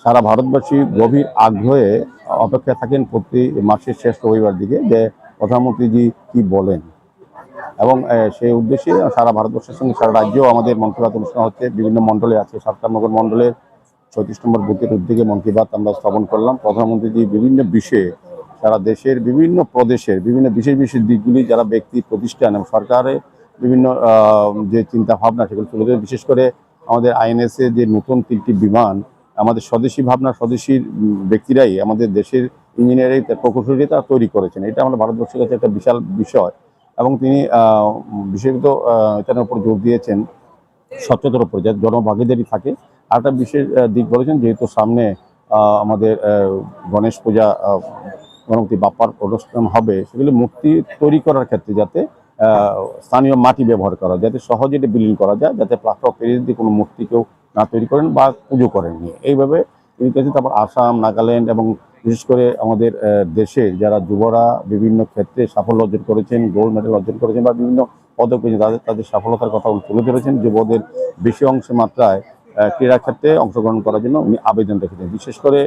সারা ভারতবাসী গভীর আগ্রহে অপেক্ষায় থাকেন প্রতি মাসের শেষ রবিবার দিকে যে প্রধানমন্ত্রীজি কি বলেন। এবং সেই উদ্দেশ্যে সারা ভারতবর্ষের সঙ্গে সারা রাজ্যেও আমাদের মন কি বাত অনুষ্ঠান হচ্ছে। বিভিন্ন মণ্ডলে আছে, সরকারনগর মণ্ডলের ৩৬ নম্বর বুথের উদ্যোগে মন কি বাত আমরা স্থাপন করলাম। প্রধানমন্ত্রীজি বিভিন্ন বিষয়ে সারা দেশের বিভিন্ন প্রদেশের বিভিন্ন বিশেষ বিশেষ দিকগুলি যারা ব্যক্তি প্রতিষ্ঠান এবং সরকারের বিভিন্ন যে চিন্তা ভাবনা সেগুলো তুলে ধরে। বিশেষ করে আমাদের আইএনএসএ যে নতুন ৩টি বিমান আমাদের স্বদেশি ভাবনা স্বদেশী ব্যক্তিরাই আমাদের দেশের ইঞ্জিনিয়ারিং প্রকৌশলী তা তৈরি করেছেন। এটা আমাদের ভারতবর্ষের কাছে একটা বিশাল বিষয়। এবং তিনি বিশেষত এটার উপর জোর দিয়েছেন স্বচ্ছতার উপর, যাতে জনভাগিদারি থাকে। আর একটা বিশেষ দিক বলেছেন, যেহেতু সামনে আমাদের গণেশ পূজা গণপতি বাপ্পার অনুষ্ঠান হবে, সেগুলি মূর্তি তৈরি করার ক্ষেত্রে যাতে স্থানীয় মাটি ব্যবহার করা, যাতে সহজে এটা বিলীন করা যায়, যাতে প্লাস্টার অফ প্যারিস দিয়ে কোনো মূর্তি কেউ না তৈরি করেন বা পুজো করেননি। এইভাবে তিনি কাছে তারপর আসাম, নাগাল্যান্ড এবং বিশেষ করে আমাদের দেশের যারা যুবরা বিভিন্ন ক্ষেত্রে সাফল্য অর্জন করেছেন, গোল্ড মেডেল অর্জন করেছেন বা বিভিন্ন পদক পেয়েছেন, তাদের সফলতার কথা তুলে ধরেছেন। যুবদের বেশি অংশে মাত্রায় ক্রীড়া ক্ষেত্রে অংশগ্রহণ করার জন্য উনি আবেদন রেখেছেন। বিশেষ করে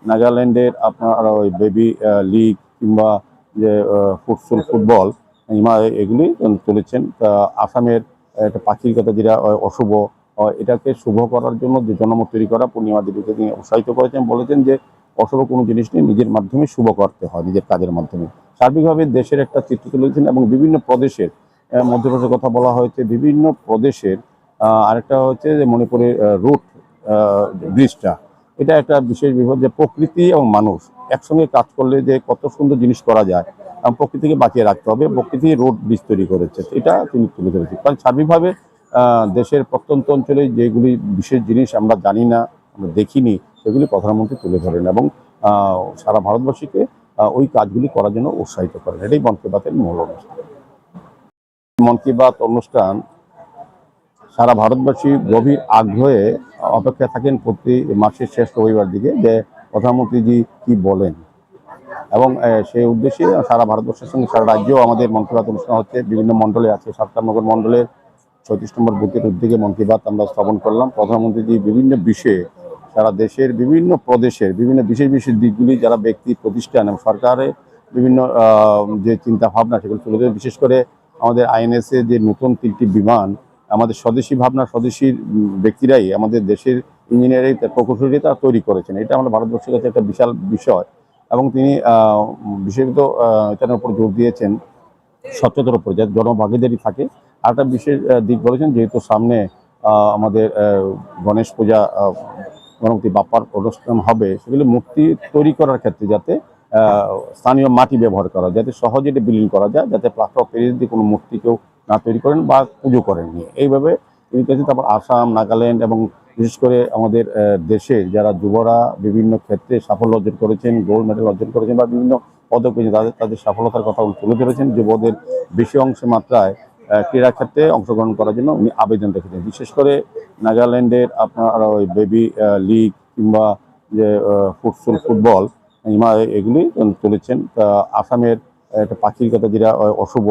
নাগাল্যান্ডের আপনার ওই বেবি লিগ কিংবা যে ফুটবল এগুলি তুলেছেন। আসামের একটা পাখির কথা যেটা অশুভ, এটাকে শুভ করার জন্য যে জনমত তৈরি করা, পূর্ণিমা দেবীকে তিনি উৎসাহিত করেছেন। বলেছেন যে অশুভ কোনো জিনিস নিয়ে নিজের মাধ্যমে শুভ করতে হয়, নিজের কাজের মাধ্যমে। সার্বিকভাবে দেশের একটা চিত্র তুলেছেন এবং বিভিন্ন প্রদেশের মধ্যপ্রদেশের কথা বলা হয়েছে, বিভিন্ন প্রদেশের আরেকটা হচ্ছে যে মণিপুরের রুট ব্রিজটা, এটা একটা বিশেষ বিপদ যে প্রকৃতি এবং মানুষ একসঙ্গে কাজ করলে যে কত সুন্দর জিনিস করা যায় এবং প্রকৃতিকে বাঁচিয়ে রাখতে হবে। প্রকৃতি রোড ব্রিজ তৈরি করেছে, এটা তিনি তুলে ধরেছেন। কারণ সার্বিকভাবে দেশের প্রত্যন্ত অঞ্চলে যেগুলি বিশেষ জিনিস আমরা জানি না, আমরা দেখিনি, সেগুলি প্রধানমন্ত্রী তুলে ধরেন এবং সারা ভারতবাসীকে ওই কাজগুলি করার জন্য উৎসাহিত করেন। এটাই মন কি বাতের মূল অনুষ্ঠান। মন কি বাত অনুষ্ঠান সারা ভারতবাসী গভীর আগ্রহে অপেক্ষায় থাকেন প্রতি মাসের শেষ রবিবার দিকে যে প্রধানমন্ত্রীজি কি বলেন। এবং সেই উদ্দেশ্যে সারা ভারতবর্ষের সঙ্গে সারা রাজ্যেও আমাদের মন কি বাত অনুষ্ঠান হচ্ছে। বিভিন্ন মণ্ডলে আছে, সরকারনগর মণ্ডলের ৩৬ নম্বর বুথের উদ্যোগে মন কি বাত আমরা স্থাপন করলাম। প্রধানমন্ত্রীজি বিভিন্ন বিষয়ে সারা দেশের বিভিন্ন প্রদেশের বিভিন্ন বিশেষ বিশেষ দিকগুলি যারা ব্যক্তি প্রতিষ্ঠান এবং সরকারের বিভিন্ন যে চিন্তা ভাবনা সেগুলো তুলে ধরে। বিশেষ করে আমাদের আইএনএসএ যে নতুন 3টি বিমান আমাদের স্বদেশি ভাবনা স্বদেশী ব্যক্তিরাই আমাদের দেশের ইঞ্জিনিয়ারিং প্রকৌশলী তা তৈরি করেছেন। এটা আমাদের ভারতবর্ষের কাছে একটা বিশাল বিষয়। এবং তিনি বিশেষত এটার উপর জোর দিয়েছেন স্বচ্ছতার উপর, যাতে জনভাগিদারি থাকে। আর একটা বিশেষ দিক বলেছেন, যেহেতু সামনে আমাদের গণেশ পূজা গণপতি বাপ্পার অনুষ্ঠান হবে, সেগুলি মূর্তি তৈরি করার ক্ষেত্রে যাতে স্থানীয় মাটি ব্যবহার করা, যাতে সহজে এটা বিলীন করা যায়, যাতে প্লাস্টার অফ প্যারিস দিয়ে কোনো মূর্তি কেউ না তৈরি করেন বা পুজো করেননি। এইভাবে তিনি কাছে তারপর আসাম, নাগাল্যান্ড এবং বিশেষ করে আমাদের দেশের যারা যুবরা বিভিন্ন ক্ষেত্রে সাফল্য অর্জন করেছেন, গোল্ড মেডেল অর্জন করেছেন বা বিভিন্ন পদক পেয়েছেন, তাদের সফলতার কথা তুলে ধরেছেন। যুবদের বেশি অংশে মাত্রায় ক্রীড়া ক্ষেত্রে অংশগ্রহণ করার জন্য উনি আবেদন রেখেছেন। বিশেষ করে নাগাল্যান্ডের আপনার ওই বেবি লিগ কিংবা যে ফুটবল এগুলি তুলেছেন। আসামের একটা পাখির কথা যেটা অশুভ,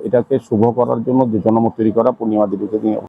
এটাকে শুভ করার জন্য যে জনমত তৈরি করা, পূর্ণিমা দেবীকে তিনি